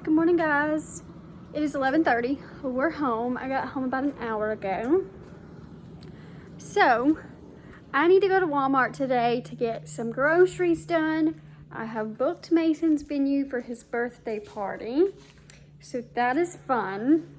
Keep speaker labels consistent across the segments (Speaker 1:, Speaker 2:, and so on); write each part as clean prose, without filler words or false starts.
Speaker 1: Good morning, guys. It is 11:30. We're home. I got home about an hour ago. So, I need to go to Walmart today to get some groceries done. I have booked Mason's venue for his birthday party. So that is fun.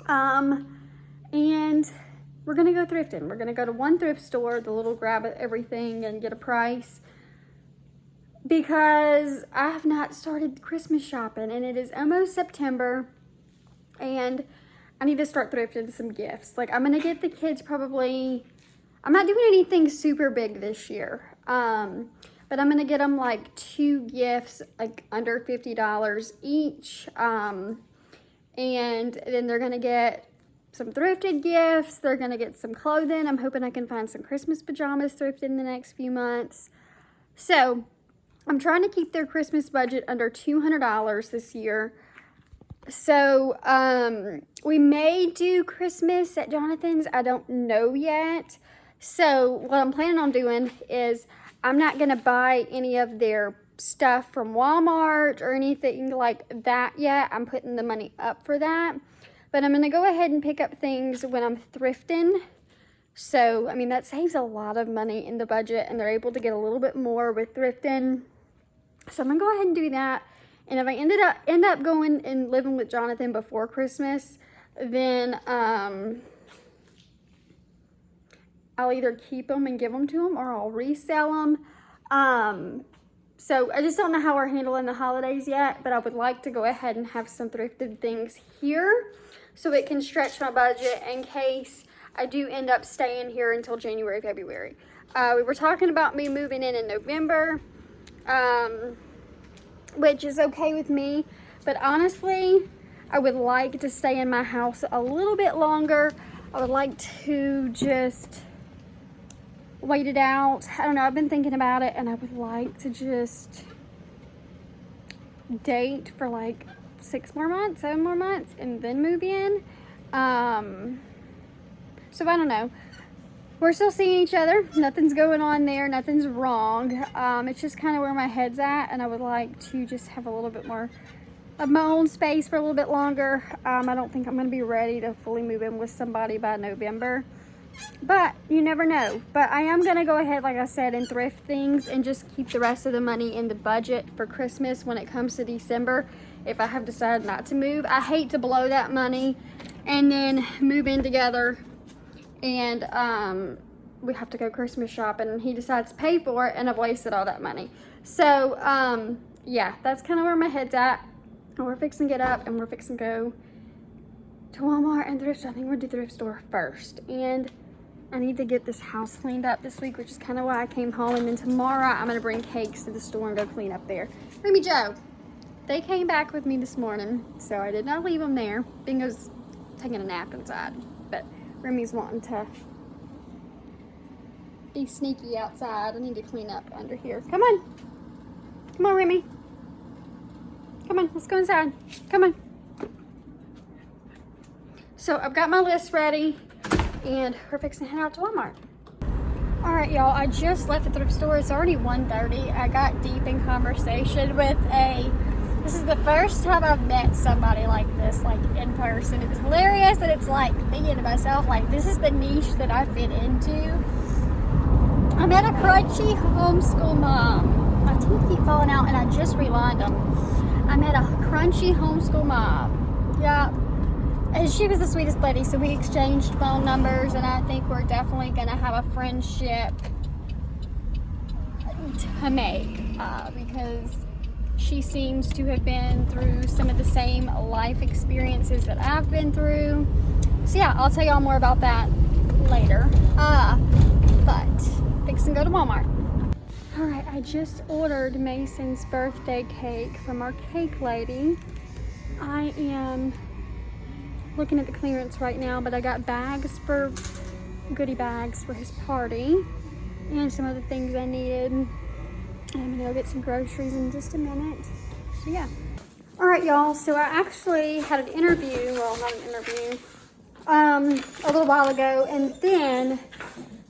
Speaker 1: And we're gonna go thrifting. We're gonna go to one thrift store, the little grab everything and get a price, because I have not started Christmas shopping and it is almost September and I need to start thrifting some gifts. Like, I'm gonna get the kids probably, I'm not doing anything super big this year, but I'm gonna get them like 2 gifts, like under $50 each, and then they're gonna get some thrifted gifts. They're gonna get some clothing. I'm hoping I can find some Christmas pajamas thrifted in the next few months. So I'm trying to keep their Christmas budget under $200 this year. So we may do Christmas at Jonathan's. I don't know yet. So what I'm planning on doing is I'm not going to buy any of their stuff from Walmart or anything like that yet. I'm putting the money up for that. But I'm going to go ahead and pick up things when I'm thrifting. So, I mean, that saves a lot of money in the budget, and they're able to get a little bit more with thrifting. So I'm gonna go ahead and do that. And if I end up going and living with Jonathan before Christmas, then I'll either keep them and give them to him, or I'll resell them. So I just don't know how we're handling the holidays yet, but I would like to go ahead and have some thrifted things here so it can stretch my budget in case I do end up staying here until January, February. We were talking about me moving in November, which is okay with me, but honestly, I would like to stay in my house a little bit longer. I would like to just wait it out. I don't know, I've been thinking about it, and I would like to just date for like 6 more months, 7 more months, and then move in. So I don't know. We're still seeing each other. Nothing's going on there. Nothing's wrong. It's just kind of where my head's at, and I would like to just have a little bit more of my own space for a little bit longer. I don't think I'm going to be ready to fully move in with somebody by November, but you never know. But I am going to go ahead, like I said, and thrift things and just keep the rest of the money in the budget for Christmas when it comes to December if I have decided not to move. I hate to blow that money and then move in together and we have to go Christmas shopping and he decides to pay for it and I've wasted all that money. So yeah, that's kind of where my head's at. And we're fixing to get up and we're fixing to go to Walmart and thrift. I think we'll do the thrift store first, and I need to get this house cleaned up this week, which is kind of why I came home. And then tomorrow I'm gonna bring cakes to the store and go clean up there. Remy Joe, they came back with me this morning, so I did not leave them there. Bingo's taking a nap inside, but Remy's wanting to be sneaky outside. I need to clean up under here. Come on. Come on, Remy. Come on, let's go inside. Come on. So I've got my list ready and we're fixing to head out to Walmart. All right, y'all, I just left the thrift store. It's already 1:30. I got deep in conversation with this is the first time I've met somebody like this, like in person. It was hilarious, and it's like thinking to myself, like, this is the niche that I fit into. I met a crunchy homeschool mom. My teeth keep falling out, and I just relined them. I met a crunchy homeschool mom. Yeah, and she was the sweetest lady. So we exchanged phone numbers, and I think we're definitely gonna have a friendship to make because she seems to have been through some of the same life experiences that I've been through. So yeah, I'll tell y'all more about that later. But fixing to go to Walmart. All right, I just ordered Mason's birthday cake from our cake lady. I am looking at the clearance right now, but I got goodie bags for his party and some other things I needed. I'm gonna go get some groceries in just a minute. So yeah. All right, y'all. So I actually had an interview. Well, not an interview. A little while ago, and then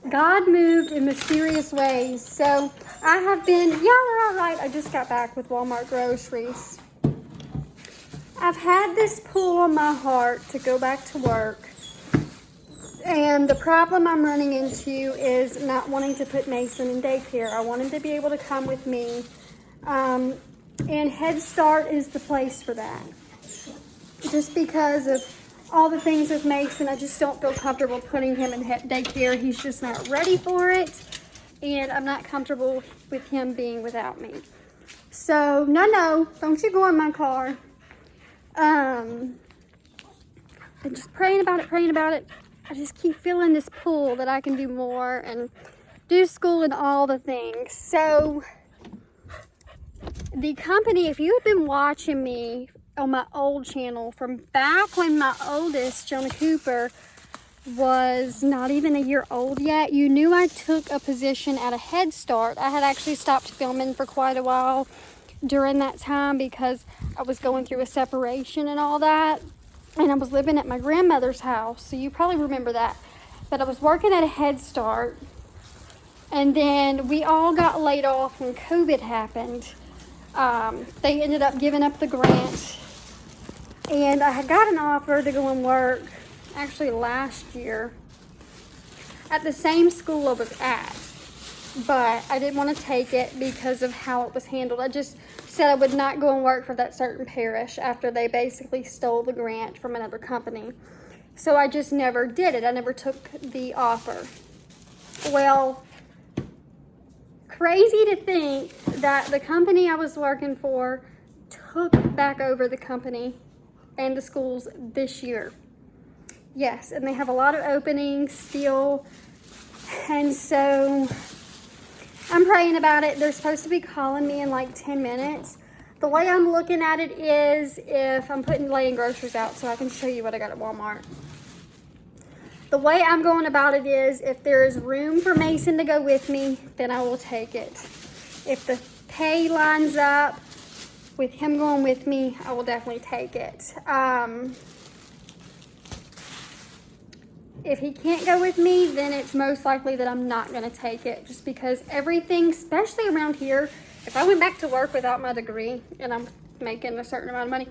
Speaker 1: God moved in mysterious ways. So I have been. Yeah, we're all right. I just got back with Walmart groceries. I've had this pull on my heart to go back to work. And the problem I'm running into is not wanting to put Mason in daycare. I want him to be able to come with me. And Head Start is the place for that. Just because of all the things with Mason, I just don't feel comfortable putting him in daycare. He's just not ready for it. And I'm not comfortable with him being without me. So, no, don't you go in my car. I'm just praying about it. I just keep feeling this pull that I can do more and do school and all the things. So, the company, if you have been watching me on my old channel from back when my oldest, Jonah Cooper, was not even a year old yet, you knew I took a position at a Head Start. I had actually stopped filming for quite a while during that time because I was going through a separation and all that, and I was living at my grandmother's house, so you probably remember that. But I was working at a Head Start, and then we all got laid off when COVID happened. They ended up giving up the grant, and I had got an offer to go and work actually last year at the same school I was at, but I didn't want to take it because of how it was handled. I just said I would not go and work for that certain parish after they basically stole the grant from another company. So I just never did it. I never took the offer. Well, crazy to think that the company I was working for took back over the company and the schools this year. Yes, and they have a lot of openings still. And so I'm praying about it. They're supposed to be calling me in like 10 minutes. The way I'm looking at it is if I'm laying groceries out, so I can show you what I got at Walmart. The way I'm going about it is if there is room for Mason to go with me, then I will take it. If the pay lines up with him going with me, I will definitely take it. If he can't go with me, then it's most likely that I'm not going to take it, just because everything, especially around here, if I went back to work without my degree and I'm making a certain amount of money,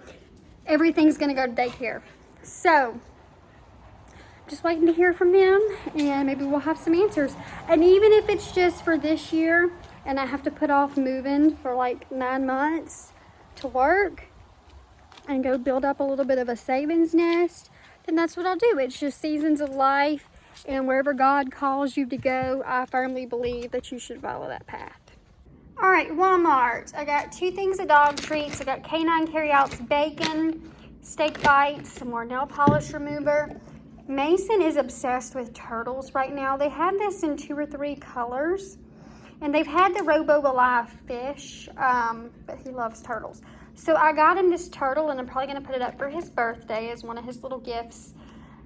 Speaker 1: everything's going to go to daycare. So, just waiting to hear from them, and maybe we'll have some answers. And even if it's just for this year and I have to put off moving for like 9 months to work and go build up a little bit of a savings nest, then that's what I'll do. It's just seasons of life, and wherever God calls you to go, I firmly believe that you should follow that path. All right, Walmart. I got 2 things of dog treats. I got Canine Carryouts bacon, steak bites, some more nail polish remover. Mason is obsessed with turtles right now. They have this in 2 or 3 colors, and they've had the Robo Alive fish, but he loves turtles. So I got him this turtle, and I'm probably going to put it up for his birthday as one of his little gifts.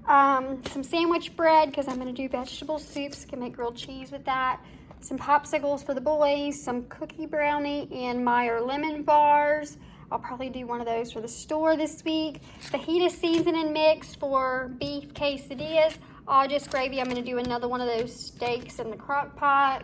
Speaker 1: Some sandwich bread, because I'm going to do vegetable soups. Can make grilled cheese with that. Some popsicles for the boys. Some cookie brownie and Meyer lemon bars. I'll probably do one of those for the store this week. Fajita seasoning mix for beef quesadillas. All just gravy. I'm going to do another one of those steaks in the crock pot.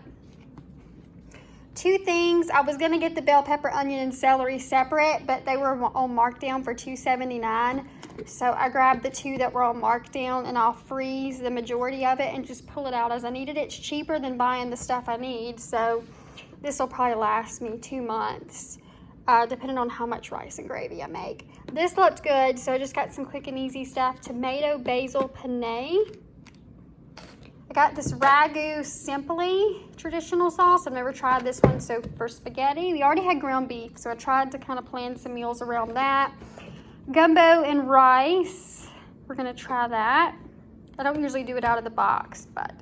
Speaker 1: 2 things. I was going to get the bell pepper, onion, and celery separate, but they were on markdown for $2.79. So I grabbed the 2 that were on markdown, and I'll freeze the majority of it and just pull it out as I need it. It's cheaper than buying the stuff I need, so this will probably last me 2 months, depending on how much rice and gravy I make. This looked good, so I just got some quick and easy stuff. Tomato basil penne. I got this Ragu Simply traditional sauce. I've never tried this one, so for spaghetti. We already had ground beef, so I tried to kind of plan some meals around that. Gumbo and rice. We're going to try that. I don't usually do it out of the box, but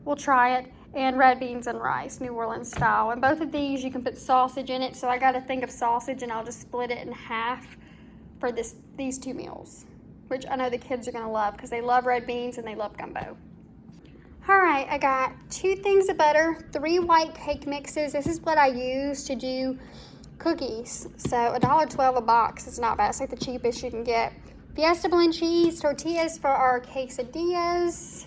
Speaker 1: we'll try it. And red beans and rice, New Orleans style. And both of these, you can put sausage in it, so I got a thing of sausage, and I'll just split it in half for these 2 meals, which I know the kids are going to love because they love red beans and they love gumbo. All right, I got 2 things of butter, 3 white cake mixes. This is what I use to do cookies. So $1.12 a box is not bad. It's like the cheapest you can get. Fiesta blend cheese, tortillas for our quesadillas.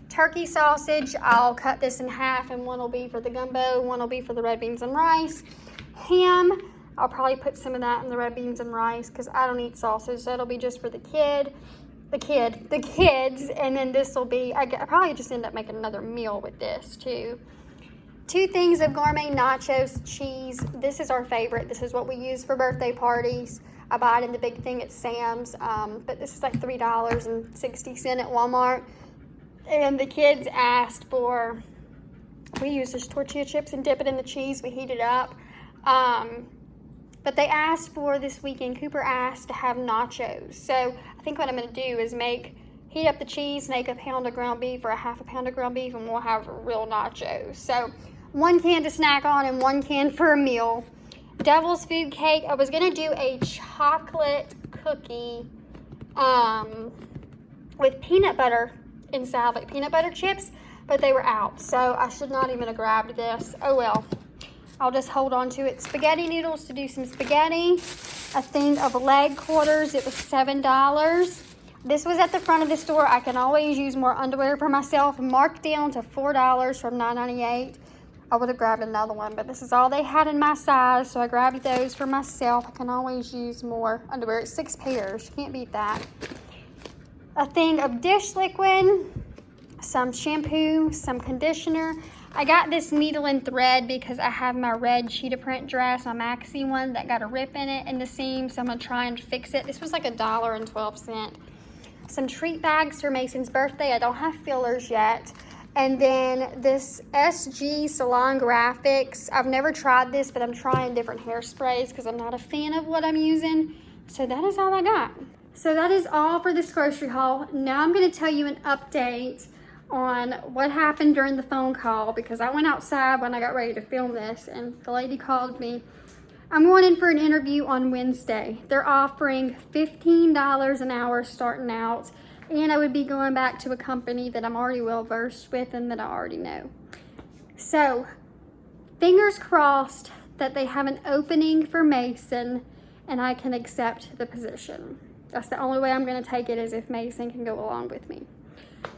Speaker 1: Turkey sausage, I'll cut this in half, and one will be for the gumbo, one will be for the red beans and rice. Ham, I'll probably put some of that in the red beans and rice because I don't eat sausage. So it'll be just for the kids. And then this will be, I probably just end up making another meal with this too. 2 things of gourmet nachos cheese. This is our favorite. This is what we use for birthday parties. I buy it in the big thing at Sam's, but this is like $3.60 at Walmart. And the kids asked for, we use just tortilla chips and dip it in the cheese. We heat it up. But they asked for this weekend, Cooper asked to have nachos. So I think what I'm going to do is heat up the cheese, make a pound of ground beef or a half a pound of ground beef, and we'll have real nachos. So 1 can to snack on and 1 can for a meal. Devil's Food Cake. I was going to do a chocolate cookie with peanut butter inside, like peanut butter chips, but they were out. So I should not even have grabbed this. Oh well. I'll just hold on to it. Spaghetti noodles to do some spaghetti. A thing of leg quarters. It was $7. This was at the front of the store. I can always use more underwear for myself. Marked down to $4 from $9.98. I would have grabbed another one, but this is all they had in my size, so I grabbed those for myself. I can always use more underwear. It's 6 pairs. You can't beat that. A thing of dish liquid, some shampoo, some conditioner. I got this needle and thread because I have my red cheetah print dress, my maxi one, that got a rip in it in the seam, so I'm going to try and fix it. This was like $1.12. Some treat bags for Mason's birthday. I don't have fillers yet. And then this SG Salon Graphics. I've never tried this, but I'm trying different hairsprays because I'm not a fan of what I'm using. So that is all I got. So that is all for this grocery haul. Now I'm going to tell you an update on what happened during the phone call because I went outside when I got ready to film this and the lady called me. I'm going in for an interview on Wednesday. They're offering $15 an hour starting out. And I would be going back to a company that I'm already well versed with and that I already know. So, fingers crossed that they have an opening for Mason and I can accept the position. That's the only way I'm going to take it, is if Mason can go along with me.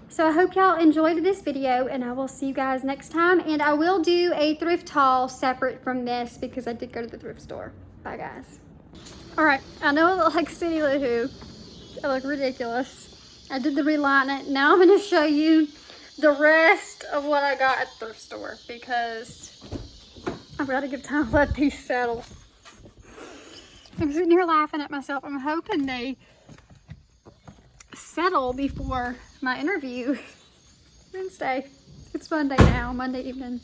Speaker 1: So I hope y'all enjoyed this video and I will see you guys next time. And I will do a thrift haul separate from this because I did go to the thrift store. Bye guys. Alright, I know I look like Cindy Lou Who. I look ridiculous. I did the reline it. Now I'm going to show you the rest of what I got at the thrift store because I've got to give time to let these settle. I'm sitting here laughing at myself. I'm hoping they settle before my interview Wednesday. It's Monday now, Monday evening.